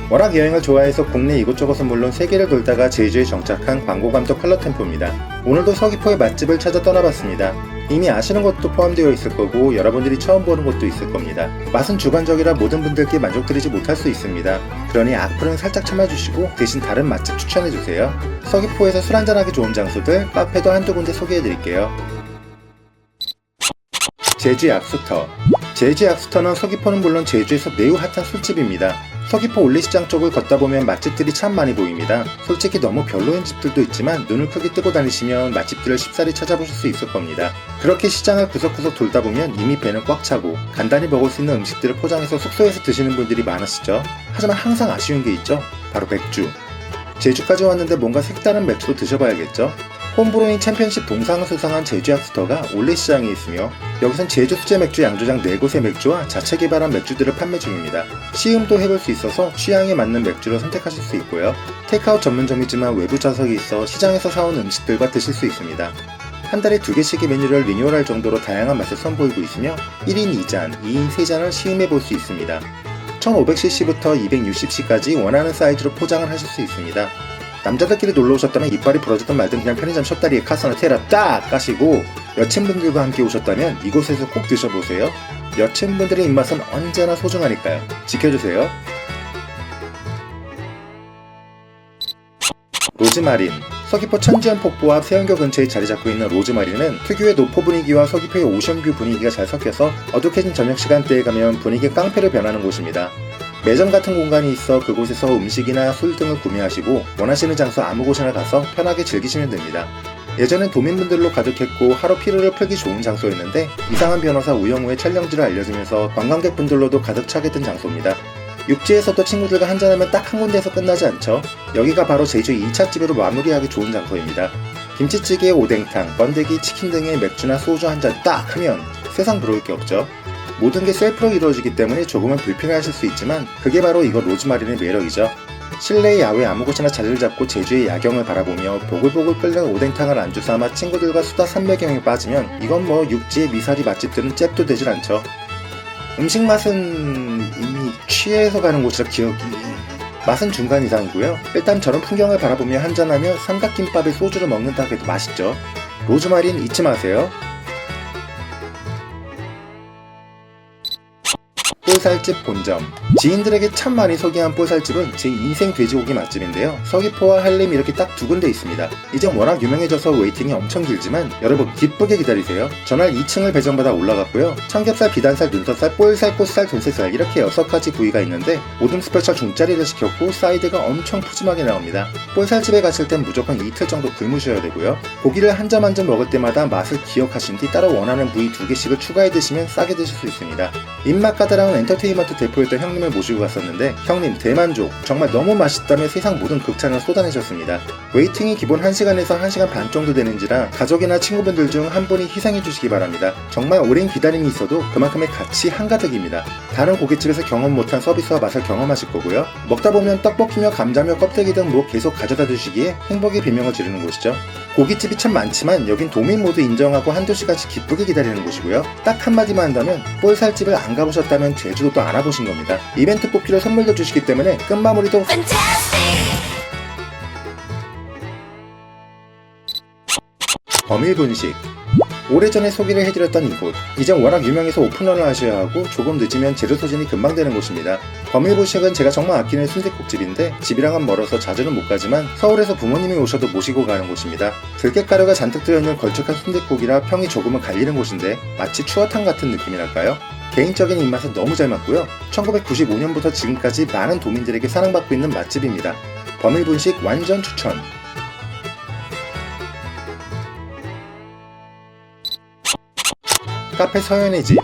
워낙 여행을 좋아해서 국내 이곳저곳은 물론 세계를 돌다가 제주에 정착한 광고감독 컬러템포입니다. 오늘도 서귀포의 맛집을 찾아 떠나봤습니다. 이미 아시는 것도 포함되어 있을 거고 여러분들이 처음 보는 곳도 있을 겁니다. 맛은 주관적이라 모든 분들께 만족드리지 못할 수 있습니다. 그러니 악플은 살짝 참아주시고 대신 다른 맛집 추천해주세요. 서귀포에서 술 한잔하기 좋은 장소들, 카페도 한두 군데 소개해드릴게요. 제주 약수터. 제주 약수터는 서귀포는 물론 제주에서 매우 핫한 술집입니다. 서귀포 올리시장 쪽을 걷다 보면 맛집들이 참 많이 보입니다. 솔직히 너무 별로인 집들도 있지만 눈을 크게 뜨고 다니시면 맛집들을 쉽사리 찾아보실 수 있을 겁니다. 그렇게 시장을 구석구석 돌다 보면 이미 배는 꽉 차고 간단히 먹을 수 있는 음식들을 포장해서 숙소에서 드시는 분들이 많으시죠. 하지만 항상 아쉬운 게 있죠. 바로 맥주. 제주까지 왔는데 뭔가 색다른 맥주도 드셔봐야겠죠. 홈브로잉 챔피언십 동상을 수상한 제주 약수터가 올레시장에 있으며 여기선 제주 수제 맥주 양조장 4곳의 맥주와 자체 개발한 맥주들을 판매 중입니다. 시음도 해볼 수 있어서 취향에 맞는 맥주를 선택하실 수 있고요. 테이크아웃 전문점이지만 외부 좌석이 있어 시장에서 사온 음식들과 드실 수 있습니다. 한 달에 2개씩의 메뉴를 리뉴얼할 정도로 다양한 맛을 선보이고 있으며 1인 2잔, 2인 3잔을 시음해 볼 수 있습니다. 1500cc부터 260cc까지 원하는 사이즈로 포장을 하실 수 있습니다. 남자들끼리 놀러 오셨다면 이빨이 부러지든 말든 그냥 편의점 셔다리에 카스나 테라 딱 까시고 여친분들과 함께 오셨다면 이곳에서 꼭 드셔보세요. 여친분들의 입맛은 언제나 소중하니까요. 지켜주세요. 로즈마린. 서귀포 천지연 폭포 앞 세연교 근처에 자리 잡고 있는 로즈마린은 특유의 노포 분위기와 서귀포의 오션뷰 분위기가 잘 섞여서 어둑해진 저녁 시간대에 가면 분위기 깡패로 변하는 곳입니다. 매점 같은 공간이 있어 그곳에서 음식이나 술 등을 구매하시고 원하시는 장소 아무 곳이나 가서 편하게 즐기시면 됩니다. 예전엔 도민분들로 가득했고 하루 피로를 풀기 좋은 장소였는데 이상한 변호사 우영우의 촬영지를 알려주면서 관광객분들로도 가득 차게 된 장소입니다. 육지에서도 친구들과 한잔하면 딱 한 군데에서 끝나지 않죠. 여기가 바로 제주 2차집으로 마무리하기 좋은 장소입니다. 김치찌개, 오뎅탕, 번데기, 치킨 등의 맥주나 소주 한 잔 딱 하면 세상 부러울 게 없죠. 모든 게 셀프로 이루어지기 때문에 조금은 불편해하실 수 있지만 그게 바로 이거 로즈마린의 매력이죠. 실내 야외 아무 곳이나 자리를 잡고 제주의 야경을 바라보며 보글보글 끓는 오뎅탕을 안주 삼아 친구들과 수다 삼매경에 빠지면 이건 뭐 육지의 미사리 맛집들은 잽도 되질 않죠. 음식 맛은 이미 취해서 가는 곳이라 기억이... 맛은 중간 이상이고요. 일단 저런 풍경을 바라보며 한잔하며 삼각김밥에 소주를 먹는다 해도 맛있죠. 로즈마린 잊지 마세요. 볼살집 본점. 지인들에게 참 많이 소개한 볼살집은 제 인생 돼지고기 맛집인데요. 서귀포와 한림 이렇게 딱 2군데 있습니다. 이젠 워낙 유명해져서 웨이팅이 엄청 길지만 여러분 기쁘게 기다리세요. 전날 2층을 배정받아 올라갔고요. 삼겹살, 비단살, 눈썹살, 볼살, 꽃살, 돈새살 이렇게 6가지 부위가 있는데 모듬 스페셜 중짜리를 시켰고 사이드가 엄청 푸짐하게 나옵니다. 볼살집에 가실 땐 무조건 이틀 정도 굶으셔야 되고요. 고기를 한 점 한 점 먹을 때마다 맛을 기억하신 뒤 따로 원하는 부위 2개씩을 추가해 드시면 싸게 드실 수 있습니다. 입맛 까다로운 엔터테인먼트 대표였던 형님을 모시고 갔었는데 형님 대만족, 정말 너무 맛있다며 세상 모든 극찬을 쏟아내셨습니다. 웨이팅이 기본 1시간에서 1시간 반 정도 되는지라 가족이나 친구분들 중 한 분이 희생해 주시기 바랍니다. 정말 오랜 기다림이 있어도 그만큼의 가치 한가득입니다. 다른 고깃집에서 경험 못한 서비스와 맛을 경험하실 거고요. 먹다 보면 떡볶이며 감자며 껍데기 등 뭐 계속 가져다 주시기에 행복의 비명을 지르는 곳이죠. 고깃집이 참 많지만 여긴 도민 모두 인정하고 한두 시간씩 기쁘게 기다리는 곳이고요. 딱 한마디만 한다면 볼살집을 안 가보셨다면 제주도도 안 와보신 겁니다. 이벤트 뽑기로 선물도 주시기 때문에 끝마무리도 범일분식. 오래전에 소개를 해드렸던 이곳, 이젠 워낙 유명해서 오픈런을 하셔야 하고 조금 늦으면 재료 소진이 금방 되는 곳입니다. 범일분식은 제가 정말 아끼는 순댓국집인데 집이랑은 멀어서 자주는 못 가지만 서울에서 부모님이 오셔도 모시고 가는 곳입니다. 들깨가루가 잔뜩 들어있는 걸쭉한 순댓국이라 평이 조금은 갈리는 곳인데 마치 추어탕 같은 느낌이랄까요? 개인적인 입맛에 너무 잘 맞고요. 1995년부터 지금까지 많은 도민들에게 사랑받고 있는 맛집입니다. 범일분식 완전 추천! 카페 서연의 집.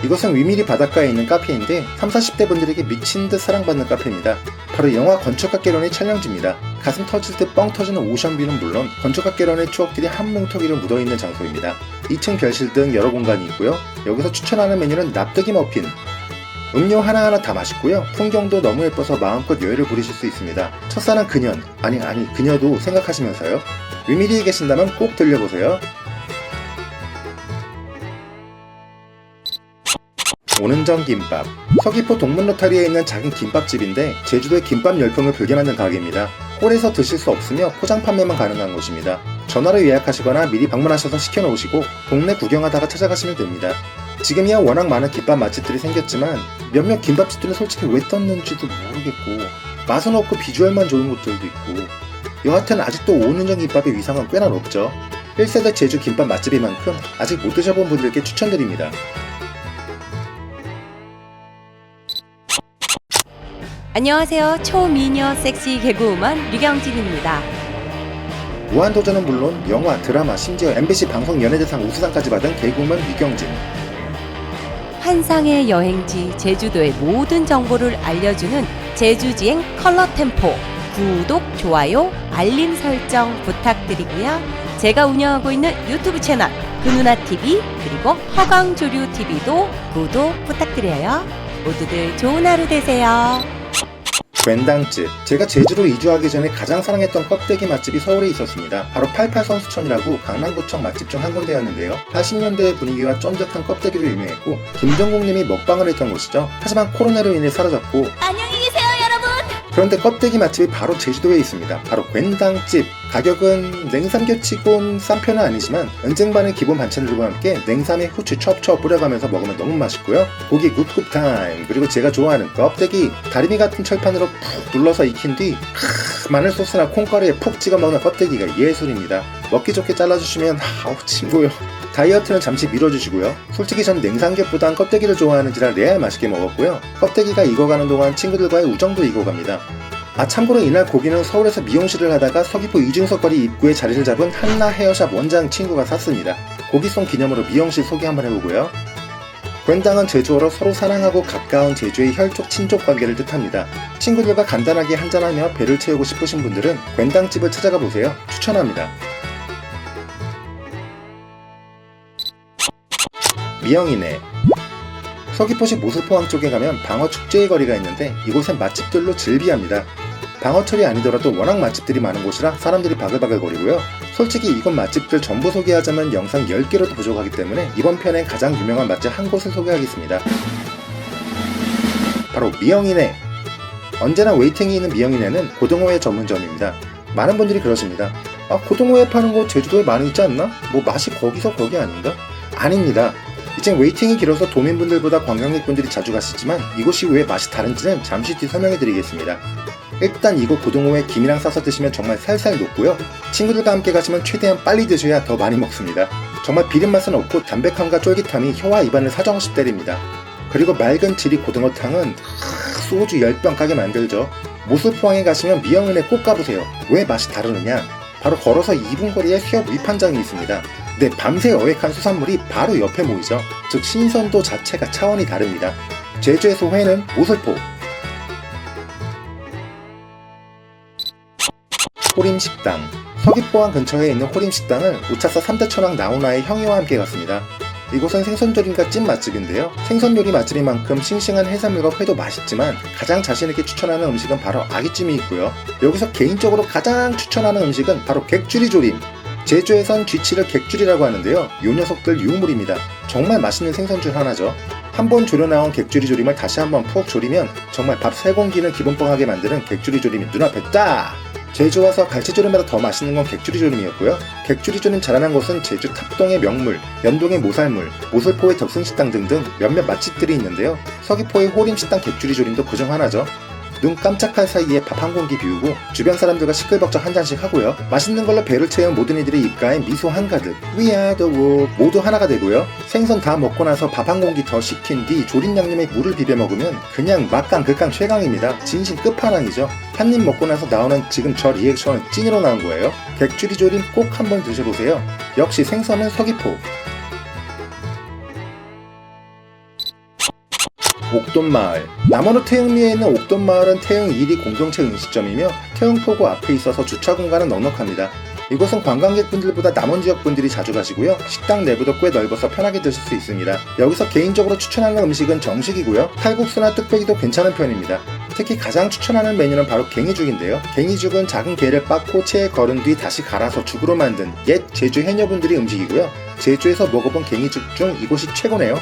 이곳은 위미리 바닷가에 있는 카페인데 30, 40대 분들에게 미친듯 사랑받는 카페입니다. 바로 영화 건축학개론의 촬영지입니다. 가슴 터질 듯 뻥 터지는 오션뷰는 물론 건축학개론의 추억들이 한 뭉텅이로 묻어있는 장소입니다. 2층 별실 등 여러 공간이 있고요. 여기서 추천하는 메뉴는 납득이 머핀. 음료 하나하나 다 맛있고요. 풍경도 너무 예뻐서 마음껏 여유를 부리실 수 있습니다. 첫사랑 그년, 아니 그녀도 생각하시면서요. 위미리에 계신다면 꼭 들려보세요. 오는정 김밥. 서귀포 동문로타리에 있는 작은 김밥집인데 제주도의 김밥 열풍을 불게 만든 가게입니다. 홀에서 드실 수 없으며 포장 판매만 가능한 곳입니다. 전화로 예약하시거나 미리 방문하셔서 시켜놓으시고 동네 구경하다가 찾아가시면 됩니다. 지금이야 워낙 많은 김밥 맛집들이 생겼지만 몇몇 김밥집들은 솔직히 왜 떴는지도 모르겠고 맛은 없고 비주얼만 좋은 곳들도 있고 여하튼 아직도 오는정 김밥의 위상은 꽤나 높죠. 1세대 제주 김밥 맛집인 만큼 아직 못 드셔본 분들께 추천드립니다. 안녕하세요. 초미녀 섹시 개그우먼 류경진입니다. 무한도전은 물론 영화, 드라마, 심지어 MBC 방송 연예대상 우수상까지 받은 개그우먼 류경진. 환상의 여행지 제주도의 모든 정보를 알려주는 제주지행 컬러템포. 구독, 좋아요, 알림 설정 부탁드리고요. 제가 운영하고 있는 유튜브 채널 그누나TV 그리고 허광조류TV도 구독 부탁드려요. 모두들 좋은 하루 되세요. 괜당집. 제가 제주로 이주하기 전에 가장 사랑했던 껍데기 맛집이 서울에 있었습니다. 바로 88선수촌이라고 강남구청 맛집 중 한 군데였는데요. 80년대의 분위기와 쫀득한 껍데기로 유명했고 김정국님이 먹방을 했던 곳이죠. 하지만 코로나로 인해 사라졌고 안녕히 계세요, 여러분. 그런데 껍데기 맛집이 바로 제주도에 있습니다. 바로 괜당집. 가격은 냉삼겹치곤 싼 편은 아니지만 은쟁반의 기본 반찬들과 함께 냉삼에 후추 첩첩 뿌려가면서 먹으면 너무 맛있고요. 고기 굽굽 타임. 그리고 제가 좋아하는 껍데기 다리미 같은 철판으로 푹 눌러서 익힌 뒤 마늘 소스나 콩가루에 푹 찍어 먹는 껍데기가 예술입니다. 먹기 좋게 잘라주시면 아우 친구요. 다이어트는 잠시 미뤄주시고요. 솔직히 전 냉삼겹보단 껍데기를 좋아하는지라 레알 맛있게 먹었고요. 껍데기가 익어가는 동안 친구들과의 우정도 익어갑니다. 참고로 이날 고기는 서울에서 미용실을 하다가 서귀포 이중석거리 입구에 자리를 잡은 한나 헤어샵 원장 친구가 샀습니다. 고기송 기념으로 미용실 소개 한번 해보고요. 괜당은 제주어로 서로 사랑하고 가까운 제주의 혈족 친족 관계를 뜻합니다. 친구들과 간단하게 한잔하며 배를 채우고 싶으신 분들은 괜당집을 찾아가 보세요. 추천합니다. 미영이네. 서귀포시 모슬포항 쪽에 가면 방어축제의 거리가 있는데 이곳은 맛집들로 즐비합니다. 방어철이 아니더라도 워낙 맛집들이 많은 곳이라 사람들이 바글바글거리고요. 솔직히 이곳 맛집들 전부 소개하자면 영상 10개로도 부족하기 때문에 이번 편엔 가장 유명한 맛집 한 곳을 소개하겠습니다. 바로 미영이네. 언제나 웨이팅이 있는 미영이네는 고등어회 전문점입니다. 많은 분들이 그러십니다. 고등어회 파는 곳 제주도에 많이 있지 않나? 뭐 맛이 거기서 거기 아닌가? 아닙니다. 이젠 웨이팅이 길어서 도민분들보다 관광객분들이 자주 가시지만 이곳이 왜 맛이 다른지는 잠시 뒤 설명해 드리겠습니다. 일단 이곳 고등어회 김이랑 싸서 드시면 정말 살살 녹고요. 친구들과 함께 가시면 최대한 빨리 드셔야 더 많이 먹습니다. 정말 비린맛은 없고 담백함과 쫄깃함이 혀와 입안을 사정없이 때립니다. 그리고 맑은 지리 고등어탕은 소주 10병 가게 만들죠. 모슬포항에 가시면 미영은에 꼭 가보세요. 왜 맛이 다르느냐? 바로 걸어서 2분 거리에 수협 위판장이 있습니다. 네, 밤새 어획한 수산물이 바로 옆에 모이죠. 즉 신선도 자체가 차원이 다릅니다. 제주에서 회는 모슬포. 호림식당. 서귀포항 근처에 있는 호림식당은 우차사 3대 천왕 나훈아의 형이와 함께 갔습니다. 이곳은 생선조림과 찜 맛집인데요. 생선요리 맛집인 만큼 싱싱한 해산물과 회도 맛있지만 가장 자신있게 추천하는 음식은 바로 아귀찜이 있고요. 여기서 개인적으로 가장 추천하는 음식은 바로 객주리조림. 제주에선 쥐치를 객주리라고 하는데요. 요 녀석들 유물입니다. 정말 맛있는 생선 중 하나죠. 한번 졸여 나온 객주리조림을 다시 한번 푹 졸이면 정말 밥 3공기는 기본빵하게 만드는 객주리조림이 눈앞에 딱! 제주 와서 갈치조림보다 더 맛있는 건 객주리조림이었고요. 객주리조림 자라난 곳은 제주 탑동의 명물, 연동의 모살물, 모슬포의 덕순식당 등등 몇몇 맛집들이 있는데요. 서귀포의 호림식당 객주리조림도 그중 하나죠. 눈 깜짝할 사이에 밥 한 공기 비우고 주변 사람들과 시끌벅적 한 잔씩 하고요. 맛있는 걸로 배를 채운 모든 이들의 입가에 미소 한가득 We are the world 모두 하나가 되고요. 생선 다 먹고 나서 밥 한 공기 더 시킨 뒤 조림 양념에 물을 비벼 먹으면 그냥 막강 극강 최강입니다. 진심 끝판왕이죠. 한 입 먹고 나서 나오는 지금 저 리액션은 찐으로 나온 거예요. 객주리 조림 꼭 한번 드셔보세요. 역시 생선은 서귀포. 옥돈마을. 남원호 태흥리에 있는 옥돈마을은 태흥 1위 공동체 음식점이며 태흥포구 앞에 있어서 주차 공간은 넉넉합니다. 이곳은 관광객분들보다 남원 지역분들이 자주 가시고요. 식당 내부도 꽤 넓어서 편하게 드실 수 있습니다. 여기서 개인적으로 추천하는 음식은 정식이고요. 칼국수나 뚝배기도 괜찮은 편입니다. 특히 가장 추천하는 메뉴는 바로 갱이죽인데요. 갱이죽은 작은 게를 빻고 체에 걸은 뒤 다시 갈아서 죽으로 만든 옛 제주 해녀분들의 음식이고요. 제주에서 먹어본 갱이죽 중 이곳이 최고네요.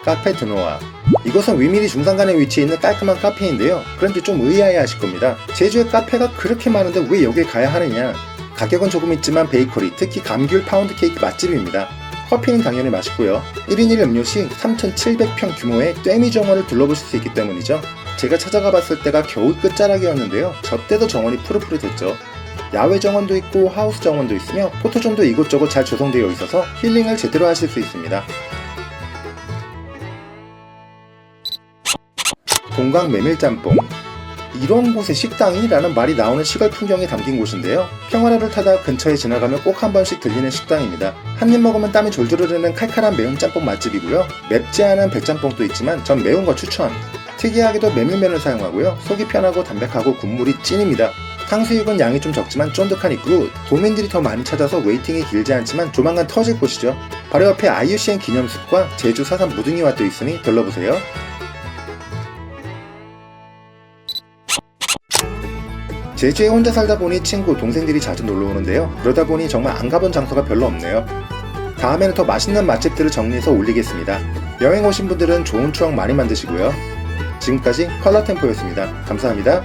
카페 드노아. 이곳은 위미리 중산간에 위치해 있는 깔끔한 카페인데요. 그런데 좀 의아해 하실 겁니다. 제주에 카페가 그렇게 많은데 왜 여기에 가야 하느냐. 가격은 조금 있지만 베이커리, 특히 감귤 파운드 케이크 맛집입니다. 커피는 당연히 맛있고요. 1인 1 음료 시 3,700평 규모의 떼미 정원을 둘러보실 수 있기 때문이죠. 제가 찾아가 봤을 때가 겨울 끝자락이었는데요. 저 때도 정원이 푸릇푸릇했죠. 야외 정원도 있고 하우스 정원도 있으며 포토존도 이곳저곳 잘 조성되어 있어서 힐링을 제대로 하실 수 있습니다. 동강 메밀짬뽕. 이런 곳에 식당이? 라는 말이 나오는 시골 풍경이 담긴 곳인데요. 평화로를 타다 근처에 지나가면 꼭 한 번씩 들리는 식당입니다. 한 입 먹으면 땀이 졸졸 흐르는 칼칼한 매운 짬뽕 맛집이고요. 맵지 않은 백짬뽕도 있지만 전 매운 거 추천. 특이하게도 메밀면을 사용하고요. 속이 편하고 담백하고 국물이 찐입니다. 탕수육은 양이 좀 적지만 쫀득하니 굿. 도민들이 더 많이 찾아서 웨이팅이 길지 않지만 조만간 터질 곳이죠. 바로 옆에 IUCN 기념숲과 제주 사산 무등이와 또 있으니 들러보세요. 제주에 혼자 살다 보니 친구, 동생들이 자주 놀러 오는데요. 그러다 보니 정말 안 가본 장소가 별로 없네요. 다음에는 더 맛있는 맛집들을 정리해서 올리겠습니다. 여행 오신 분들은 좋은 추억 많이 만드시고요. 지금까지 컬러템포였습니다. 감사합니다.